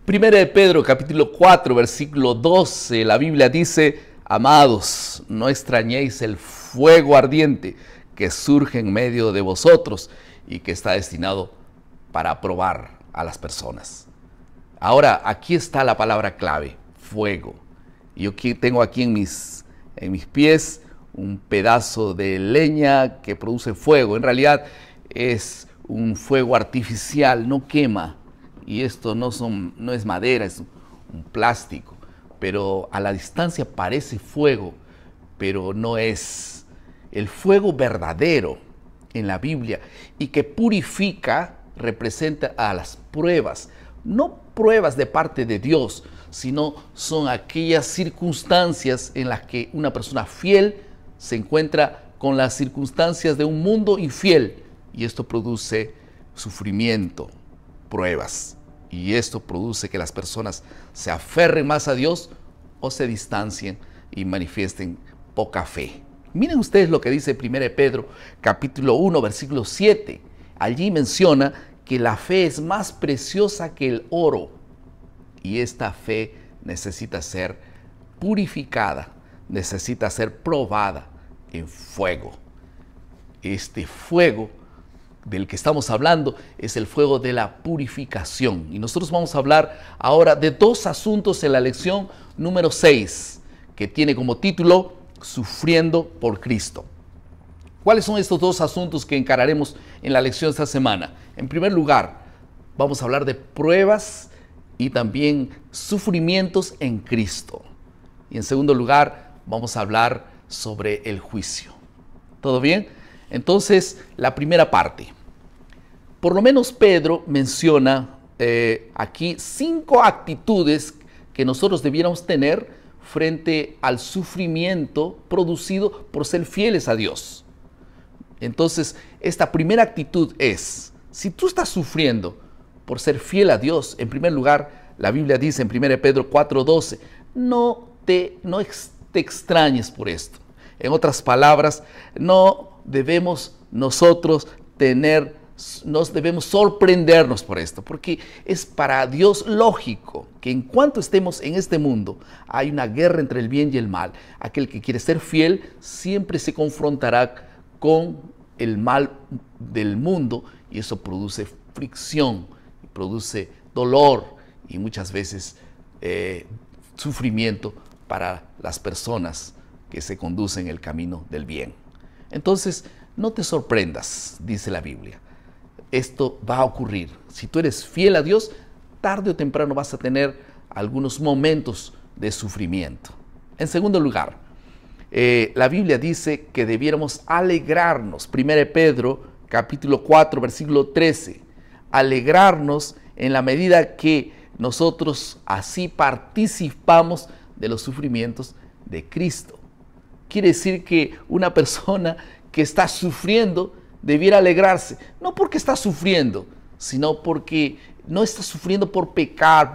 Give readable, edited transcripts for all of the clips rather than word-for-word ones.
Primera de Pedro, capítulo 4, versículo 12, la Biblia dice: amados, no extrañéis el fuego ardiente que surge en medio de vosotros y que está destinado para probar a las personas. Ahora, aquí está la palabra clave: fuego. Yo tengo aquí en mis pies un pedazo de leña que produce fuego. En realidad es un fuego artificial, no quema. Y esto no es madera, es un plástico. Pero a la distancia parece fuego, pero no es. El fuego verdadero en la Biblia y que purifica representa a las pruebas. No pruebas de parte de Dios, sino son aquellas circunstancias en las que una persona fiel se encuentra con las circunstancias de un mundo infiel, y esto produce sufrimiento, pruebas, y esto produce que las personas se aferren más a Dios o se distancien y manifiesten poca fe. Miren ustedes lo que dice 1 Pedro capítulo 1 versículo 7. Allí menciona que la fe es más preciosa que el oro, y esta fe necesita ser purificada, necesita ser probada en fuego. Este fuego del que estamos hablando es el fuego de la purificación. Y nosotros vamos a hablar ahora de dos asuntos en la lección número 6, que tiene como título Sufriendo por Cristo. ¿Cuáles son estos dos asuntos que encararemos en la lección de esta semana? En primer lugar, vamos a hablar de pruebas y también sufrimientos en Cristo. Y en segundo lugar, vamos a hablar sobre el juicio. ¿Todo bien? Entonces, la primera parte. Por lo menos Pedro menciona aquí 5 actitudes que nosotros debiéramos tener frente al sufrimiento producido por ser fieles a Dios. Entonces, esta primera actitud es: si tú estás sufriendo por ser fiel a Dios, en primer lugar, la Biblia dice en 1 Pedro 4:12, no te extrañes por esto. En otras palabras, no debemos debemos sorprendernos por esto, porque es para Dios lógico que en cuanto estemos en este mundo, hay una guerra entre el bien y el mal. Aquel que quiere ser fiel siempre se confrontará con el mal del mundo, y eso produce fricción, produce dolor y muchas veces sufrimiento para las personas que se conducen el camino del bien. Entonces, no te sorprendas, dice la Biblia. Esto va a ocurrir. Si tú eres fiel a Dios, tarde o temprano vas a tener algunos momentos de sufrimiento. En segundo lugar, la Biblia dice que debiéramos alegrarnos. 1 Pedro capítulo 4 versículo 13. Alegrarnos en la medida que nosotros así participamos de los sufrimientos de Cristo. Quiere decir que una persona que está sufriendo debiera alegrarse, no porque está sufriendo, sino porque no está sufriendo por pecar,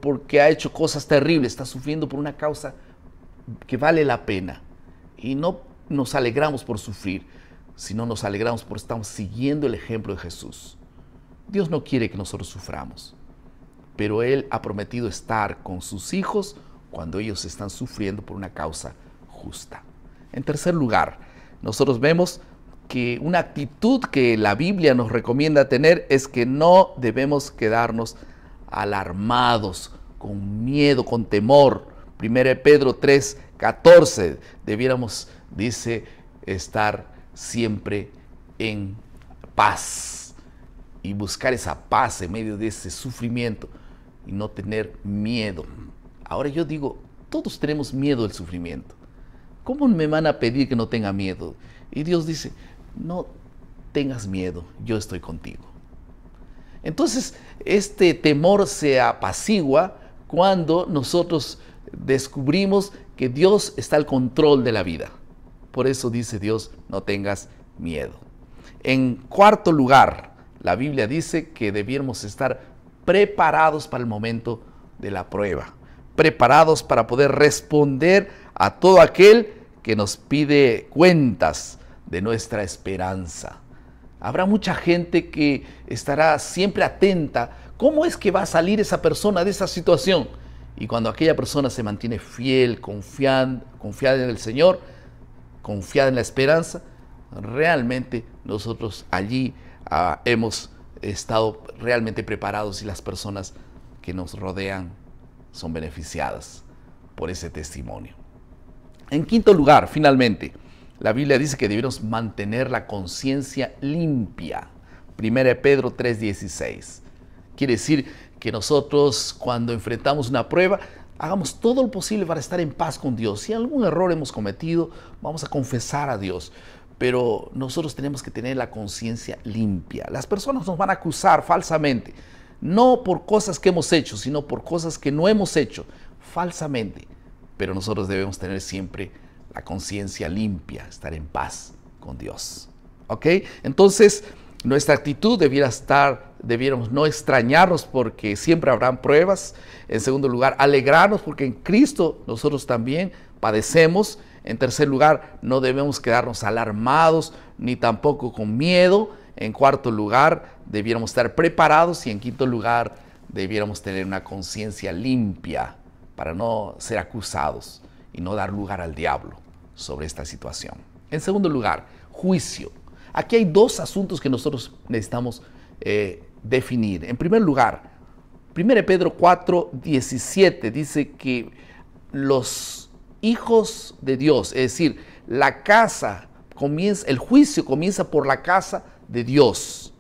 porque ha hecho cosas terribles, está sufriendo por una causa que vale la pena. Y no nos alegramos por sufrir, sino nos alegramos porque estamos siguiendo el ejemplo de Jesús. Dios no quiere que nosotros suframos, pero Él ha prometido estar con sus hijos cuando ellos están sufriendo por una causa justa. En tercer lugar, nosotros vemos que una actitud que la Biblia nos recomienda tener es que no debemos quedarnos alarmados, con miedo, con temor. 1 Pedro 3:14, debiéramos, dice, estar siempre en paz y buscar esa paz en medio de ese sufrimiento y no tener miedo. Ahora yo digo, todos tenemos miedo del sufrimiento. ¿Cómo me van a pedir que no tenga miedo? Y Dios dice, no tengas miedo, yo estoy contigo. Entonces, este temor se apacigua cuando nosotros descubrimos que Dios está al control de la vida. Por eso dice Dios, no tengas miedo. En cuarto lugar, la Biblia dice que debiéramos estar preparados para el momento de la prueba, preparados para poder responder a todo aquel que nos pide cuentas de nuestra esperanza. Habrá mucha gente que estará siempre atenta. ¿Cómo es que va a salir esa persona de esa situación? Y cuando aquella persona se mantiene fiel, confiada en el Señor, confiada en la esperanza, realmente nosotros allí hemos estado realmente preparados y las personas que nos rodean son beneficiadas por ese testimonio. En quinto lugar, finalmente, la Biblia dice que debemos mantener la conciencia limpia. 1 Pedro 3:16. Quiere decir que nosotros, cuando enfrentamos una prueba, hagamos todo lo posible para estar en paz con Dios. Si algún error hemos cometido, vamos a confesar a Dios. Pero nosotros tenemos que tener la conciencia limpia. Las personas nos van a acusar falsamente, no por cosas que hemos hecho, sino por cosas que no hemos hecho, falsamente. Pero nosotros debemos tener siempre la conciencia limpia, estar en paz con Dios. ¿Ok? Entonces, nuestra actitud debiéramos no extrañarnos porque siempre habrán pruebas. En segundo lugar, alegrarnos porque en Cristo nosotros también padecemos. En tercer lugar, no debemos quedarnos alarmados ni tampoco con miedo. En cuarto lugar, debiéramos estar preparados. Y en quinto lugar, debiéramos tener una conciencia limpia para no ser acusados y no dar lugar al diablo sobre esta situación. En segundo lugar, juicio. Aquí hay dos asuntos que nosotros necesitamos definir. En primer lugar, 1 Pedro 4:17 dice que los hijos de Dios, es decir, el juicio comienza por la casa de Dios.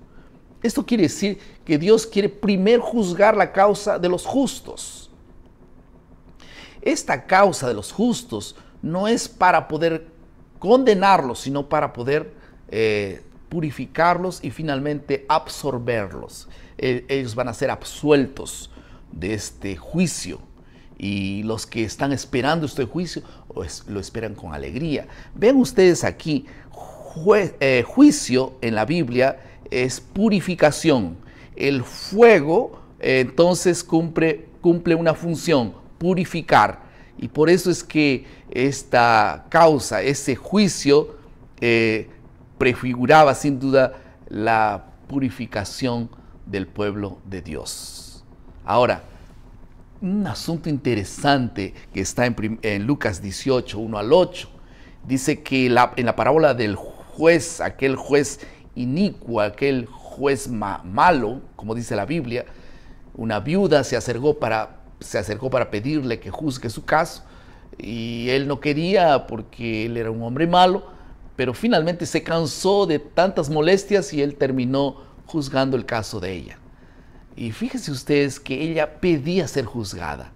Esto quiere decir que Dios quiere primero juzgar la causa de los justos. Esta causa de los justos no es para poder condenarlos, sino para poder purificarlos y finalmente absorberlos. Ellos van a ser absueltos de este juicio. Y los que están esperando este juicio lo esperan con alegría. Ven ustedes aquí, juicio en la Biblia es purificación. El fuego entonces cumple una función, purificar. Y por eso es que esta causa, ese juicio, prefiguraba sin duda la purificación del pueblo de Dios. Ahora, un asunto interesante que está en Lucas 18, 1 al 8, dice que en la parábola del juez, aquel juez inicuo, aquel juez malo, como dice la Biblia, una viuda se acercó para pedirle que juzgue su caso y él no quería porque él era un hombre malo, pero finalmente se cansó de tantas molestias y él terminó juzgando el caso de ella. Y fíjense ustedes que ella pedía ser juzgada.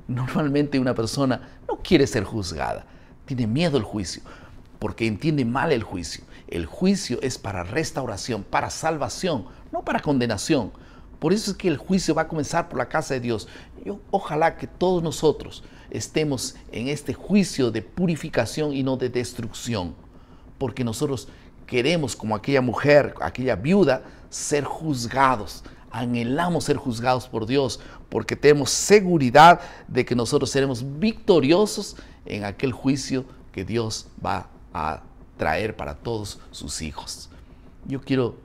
Normalmente una persona no quiere ser juzgada, tiene miedo al juicio, porque entiende mal el juicio. El juicio es para restauración, para salvación, no para condenación. Por eso es que el juicio va a comenzar por la casa de Dios. Ojalá que todos nosotros estemos en este juicio de purificación y no de destrucción, porque nosotros queremos, como aquella mujer, aquella viuda, ser juzgados. Anhelamos ser juzgados por Dios porque tenemos seguridad de que nosotros seremos victoriosos en aquel juicio que Dios va a traer para todos sus hijos. Yo quiero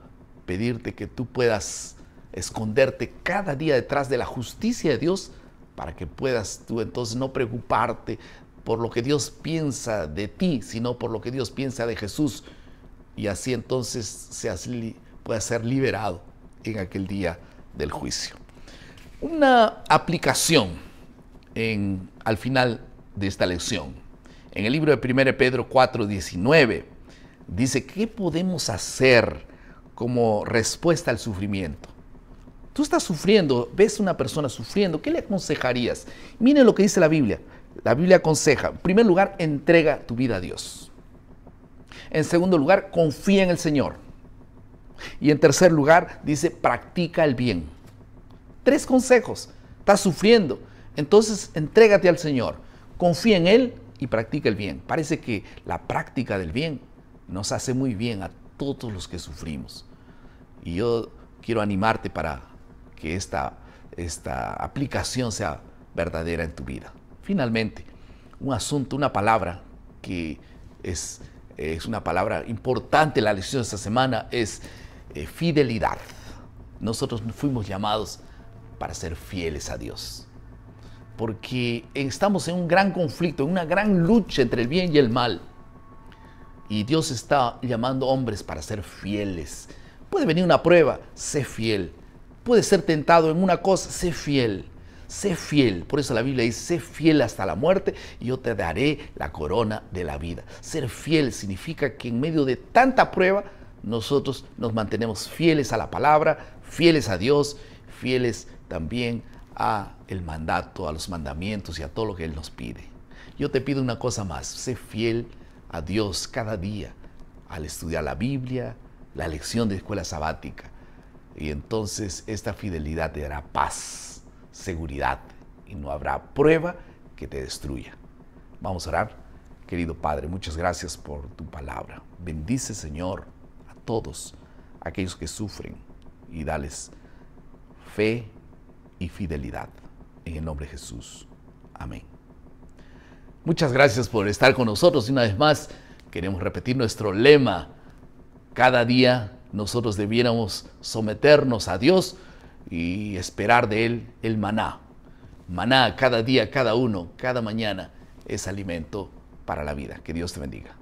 pedirte que tú puedas esconderte cada día detrás de la justicia de Dios para que puedas tú entonces no preocuparte por lo que Dios piensa de ti, sino por lo que Dios piensa de Jesús. Y así entonces puedas ser liberado en aquel día del juicio. Una aplicación al final de esta lección. En el libro de 1 Pedro 4:19 dice, ¿qué podemos hacer como respuesta al sufrimiento? Tú estás sufriendo, ves una persona sufriendo, ¿qué le aconsejarías? Miren lo que dice la Biblia. La Biblia aconseja, en primer lugar, entrega tu vida a Dios. En segundo lugar, confía en el Señor. Y en tercer lugar, dice, practica el bien. 3 consejos. Estás sufriendo, entonces entrégate al Señor. Confía en Él y practica el bien. Parece que la práctica del bien nos hace muy bien a todos los que sufrimos. Y yo quiero animarte para que esta aplicación sea verdadera en tu vida. Finalmente, un asunto, una palabra que es es una palabra importante, la lección de esta semana es fidelidad. Nosotros fuimos llamados para ser fieles a Dios, porque estamos en un gran conflicto, en una gran lucha entre el bien y el mal. Y Dios está llamando hombres para ser fieles. Puede venir una prueba, sé fiel. Puede ser tentado en una cosa, sé fiel. Sé fiel. Por eso la Biblia dice, sé fiel hasta la muerte y yo te daré la corona de la vida. Ser fiel significa que en medio de tanta prueba, nosotros nos mantenemos fieles a la palabra, fieles a Dios, fieles también a el mandato, a los mandamientos y a todo lo que Él nos pide. Yo te pido una cosa más, sé fiel a Dios cada día al estudiar la Biblia, la lección de escuela sabática. Y entonces esta fidelidad te dará paz, seguridad y no habrá prueba que te destruya. Vamos a orar. Querido Padre, muchas gracias por tu palabra. Bendice, Señor, a todos aquellos que sufren y dales fe y fidelidad. En el nombre de Jesús. Amén. Muchas gracias por estar con nosotros. Y una vez más, queremos repetir nuestro lema. Cada día nosotros debiéramos someternos a Dios y esperar de Él el maná. Maná cada día, cada uno, cada mañana es alimento para la vida. Que Dios te bendiga.